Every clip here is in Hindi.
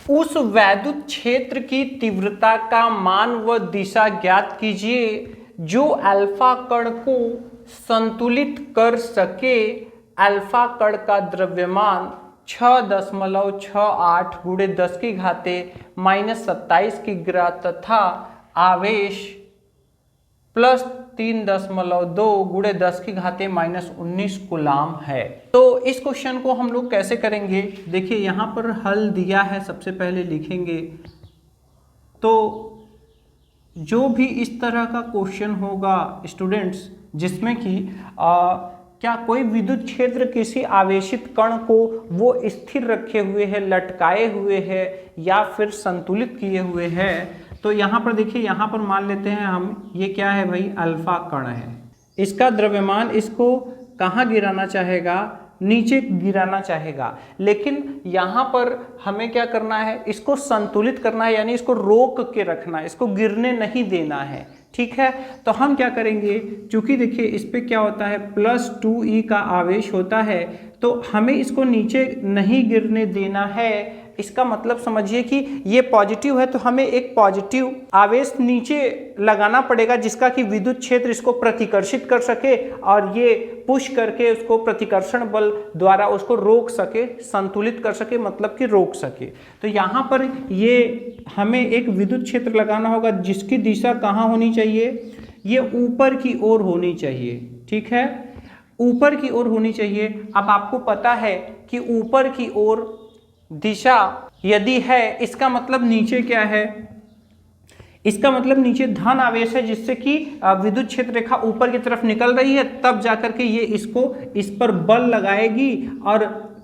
उस वैद्युत क्षेत्र की तीव्रता का मान व दिशा ज्ञात कीजिए जो अल्फा कण को संतुलित कर सके। अल्फा कण का द्रव्यमान 6.68 गुणे 10 की घाते -27 किग्रा तथा आवेश प्लस 3.2 गुणे 10 की घाते -19 कूलाम है। तो इस क्वेश्चन को हम लोग कैसे करेंगे, देखिए यहाँ पर हल दिया है, सबसे पहले लिखेंगे। तो जो भी इस तरह का क्वेश्चन होगा स्टूडेंट्स, जिसमें कि क्या कोई विद्युत क्षेत्र किसी आवेशित कण को वो स्थिर रखे हुए है, लटकाए हुए है या फिर संतुलित किए हुए है। तो यहाँ पर देखिए, यहाँ पर मान लेते हैं हम, ये क्या है भाई, अल्फा कण है। इसका द्रव्यमान इसको कहाँ गिराना चाहेगा, नीचे गिराना चाहेगा। लेकिन यहाँ पर हमें क्या करना है, इसको संतुलित करना है, यानी इसको रोक के रखना है, इसको गिरने नहीं देना है। ठीक है, तो हम क्या करेंगे, चूंकि देखिए इस पे क्या होता है, +2e का आवेश होता है, तो हमें इसको नीचे नहीं गिरने देना है। इसका मतलब समझिए कि ये पॉजिटिव है, तो हमें एक पॉजिटिव आवेश नीचे लगाना पड़ेगा, जिसका कि विद्युत क्षेत्र इसको प्रतिकर्षित कर सके और ये पुश करके उसको प्रतिकर्षण बल द्वारा उसको रोक सके, संतुलित कर सके, मतलब कि रोक सके। तो यहाँ पर ये हमें एक विद्युत क्षेत्र लगाना होगा जिसकी दिशा कहाँ होनी चाहिए, ये ऊपर की ओर होनी चाहिए। ठीक है, ऊपर की ओर होनी चाहिए। अब आपको पता है कि ऊपर की ओर दिशा यदि है, इसका मतलब नीचे क्या है, इसका मतलब नीचे धन आवेश है, जिससे कि विद्युत क्षेत्र रेखा ऊपर की तरफ निकल रही है, तब जाकर के ये इसको इस पर बल लगाएगी और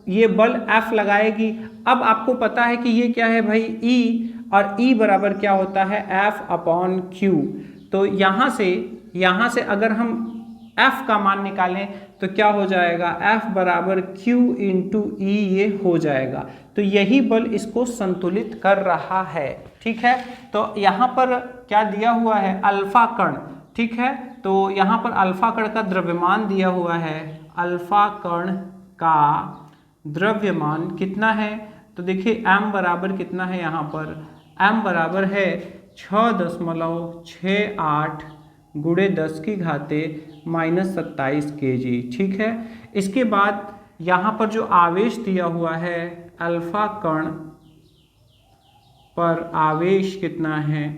ये बल F लगाएगी। अब आपको पता है कि ये क्या है भाई, E, और E बराबर क्या होता है, F/Q। तो यहाँ से अगर हम F का मान निकालें तो क्या हो जाएगा, F बराबर Q इंटू E ये हो जाएगा। तो यही बल इसको संतुलित कर रहा है। ठीक है, तो यहाँ पर क्या दिया हुआ है, अल्फा कण। ठीक है, तो यहाँ पर अल्फा कण का द्रव्यमान दिया हुआ है। अल्फा कण का द्रव्यमान कितना है, तो देखिए m बराबर कितना है, यहाँ पर m बराबर है 6.68 गुणे 10 की घाते -27 kg। ठीक है, इसके बाद यहाँ पर जो आवेश दिया हुआ है, अल्फा कण पर आवेश कितना है,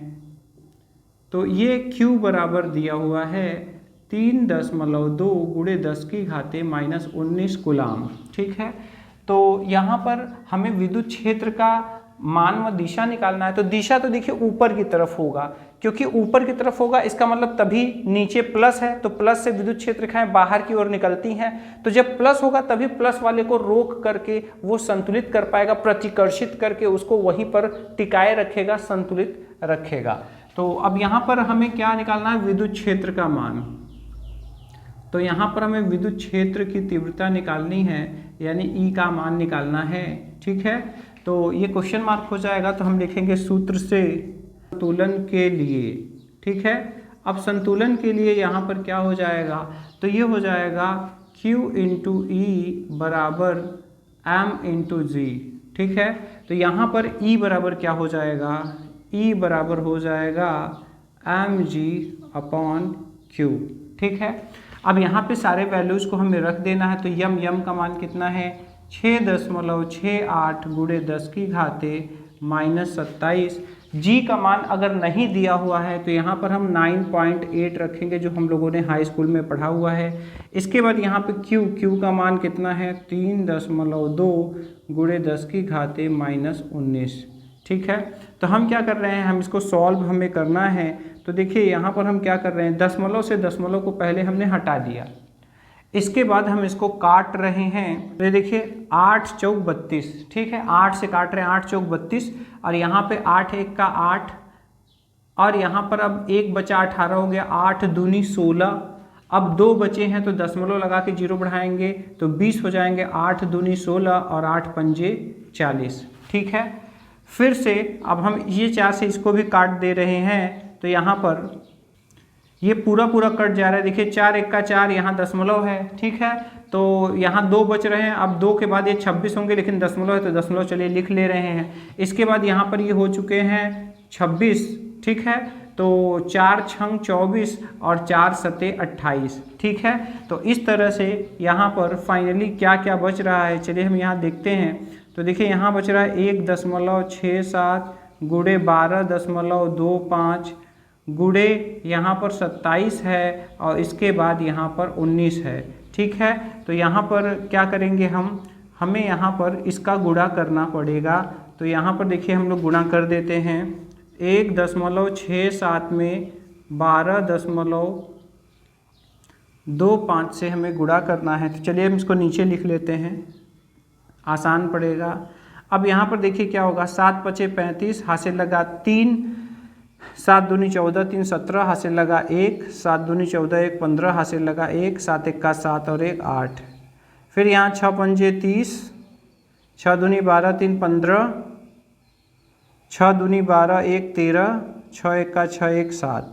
तो ये Q बराबर दिया हुआ है 3.2 गुणे 10 की घाते -19 कूलाम। ठीक है, तो यहाँ पर हमें विद्युत क्षेत्र का मान व दिशा निकालना है। तो दिशा तो देखिए ऊपर की तरफ होगा, क्योंकि ऊपर की तरफ होगा इसका मतलब तभी नीचे प्लस है, तो प्लस से विद्युत क्षेत्र रेखाएं बाहर की ओर निकलती हैं। तो जब प्लस होगा तभी प्लस वाले को रोक करके वो संतुलित कर पाएगा, प्रतिकर्षित करके उसको वहीं पर टिकाए रखेगा, संतुलित रखेगा। तो अब यहाँ पर हमें क्या निकालना है, विद्युत क्षेत्र का मान। तो यहाँ पर हमें विद्युत क्षेत्र की तीव्रता निकालनी है, यानी E का मान निकालना है। ठीक है, तो ये क्वेश्चन मार्क हो जाएगा, तो हम लिखेंगे सूत्र से संतुलन के लिए। ठीक है, अब संतुलन के लिए यहाँ पर क्या हो जाएगा, तो ये हो जाएगा Q इंटू E बराबर M इंटू G। ठीक है, तो यहाँ पर E बराबर क्या हो जाएगा, E बराबर हो जाएगा mg/Q। ठीक है, अब यहाँ पे सारे वैल्यूज को हमें रख देना है। तो यम का मान कितना है, 6.68 गुणे 10 की घाते -27। जी का मान अगर नहीं दिया हुआ है तो यहाँ पर हम 9.8 रखेंगे, जो हम लोगों ने हाई स्कूल में पढ़ा हुआ है। इसके बाद यहाँ पे क्यू का मान कितना है, 3.2 गुणे 10 की घाते -19। ठीक है, तो हम क्या कर रहे हैं, हम इसको सॉल्व हमें करना है। तो देखिए यहाँ पर हम क्या कर रहे हैं, दशमलव से दशमलव को पहले हमने हटा दिया, इसके बाद हम इसको काट रहे हैं। तो ये देखिए 8 चौक 32। ठीक है, 8 से काट रहे हैं, 8 चौक 32, और यहाँ पे 8 1 का 8, और यहाँ पर अब 1 बचा 18 हो गया, 8 दूनी 16। अब 2 बचे हैं तो दशमलव लगा के 0 बढ़ाएंगे तो 20 हो जाएंगे, 8 दूनी 16 और 8 पंजे 40। ठीक है, फिर से अब हम ये 4 से इसको भी काट दे रहे हैं। तो यहाँ पर ये पूरा पूरा कट जा रहा है। देखिए 4 एक का 4, यहाँ दशमलव है, ठीक है। तो यहाँ 2 बच रहे हैं, अब 2 के बाद ये 26 होंगे, लेकिन दशमलव है तो दशमलव चलिए लिख ले रहे हैं। इसके बाद यहाँ पर ये हो चुके हैं 26, ठीक है। तो 4 छंग 24 और 4 सते 28, ठीक है। तो इस तरह से यहाँ पर फाइनली क्या क्या बच रहा है, चलिए हम यहाँ देखते हैं। तो देखिए यहाँ बच रहा है 1.67 गुणे 12.25 गुणे यहाँ पर 27 है और इसके बाद यहाँ पर 19 है, ठीक है। तो यहाँ पर क्या करेंगे हमें यहाँ पर इसका गुणा करना पड़ेगा। तो यहाँ पर देखिए हम लोग गुणा कर देते हैं। 1.67 में 12.25 से हमें गुणा करना है। तो चलिए हम इसको नीचे लिख लेते हैं, आसान पड़ेगा। अब यहाँ पर देखिए क्या होगा, 7 पचे 35, हासिल लगा 3, 7 दूनी 14, 3 17, हासिल लगा 1, 7 दूनी 14, 1 15, हासिल लगा 1, 7 एक का 7 और 1 8। फिर यहाँ 6 पंजे 30, 6 दूनी 12, 3 15, 6 दूनी 12, 1 13, 6 एक का 6, 1 7।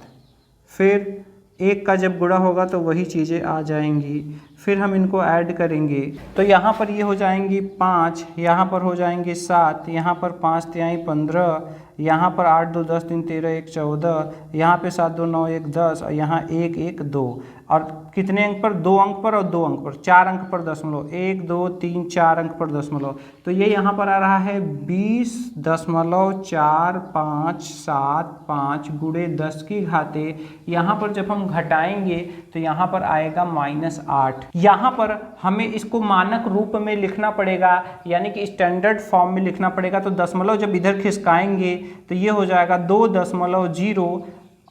फिर 1 का जब गुणा होगा तो वही चीज़ें आ जाएंगी। फिर हम इनको ऐड करेंगे तो यहाँ पर ये हो जाएंगी 5, यहाँ पर हो जाएंगे 7, यहाँ पर 5 तिहाई 15, यहाँ पर 8 2 10 3 13 1 14, यहाँ पे 7 2 9 1 10 और यहाँ 1 1 2। और कितने अंक पर, 2 अंक पर और 2 अंक पर, 4 अंक पर दशमलव, 1 2 3 4 अंक पर दशमलव। तो ये यहाँ पर आ रहा है 20.455 गुणे 10 की घाते। यहाँ पर जब हम घटाएंगे तो यहाँ पर आएगा -8। यहाँ पर हमें इसको मानक रूप में लिखना पड़ेगा, यानी कि स्टैंडर्ड फॉर्म में लिखना पड़ेगा। तो दशमलव जब इधर खिसकाएंगे तो ये हो जाएगा 2.0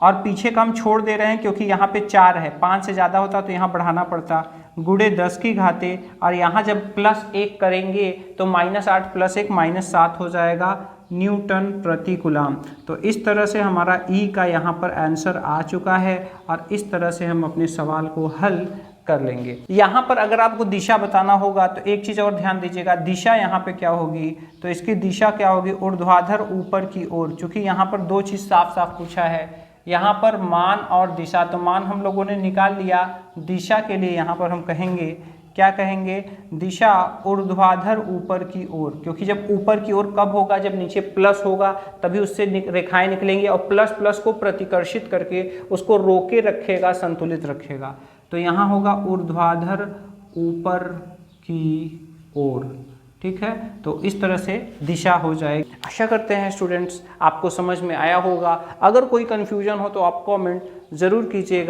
और पीछे का हम छोड़ दे रहे हैं क्योंकि यहाँ पे 4 है, 5 से ज़्यादा होता तो यहाँ बढ़ाना पड़ता, गुणे 10 की घाते। और यहाँ जब +1 करेंगे तो -8 + 1 -7 हो जाएगा न्यूटन प्रति कूलम। तो इस तरह से हमारा ई का यहाँ पर आंसर आ चुका है और इस तरह से हम अपने सवाल को हल कर लेंगे। यहाँ पर अगर आपको दिशा बताना होगा तो एक चीज़ और ध्यान दीजिएगा, दिशा यहाँ पे क्या होगी, तो इसकी दिशा क्या होगी, ऊर्ध्वाधर ऊपर की ओर। चूँकि यहाँ पर 2 चीज़ साफ साफ पूछा है, यहाँ पर मान और दिशा। तो मान हम लोगों ने निकाल लिया, दिशा के लिए यहाँ पर हम कहेंगे, क्या कहेंगे, दिशा ऊर्ध्वाधर ऊपर की ओर। क्योंकि जब ऊपर की ओर कब होगा, जब नीचे प्लस होगा तभी उससे रेखाएं निकलेंगी और प्लस प्लस को प्रतिकर्षित करके उसको रोके रखेगा, संतुलित रखेगा। तो यहाँ होगा ऊर्ध्वाधर ऊपर की ओर, ठीक है। तो इस तरह से दिशा हो जाएगी। आशा करते हैं स्टूडेंट्स आपको समझ में आया होगा। अगर कोई कन्फ्यूजन हो तो आप कमेंट ज़रूर कीजिएगा।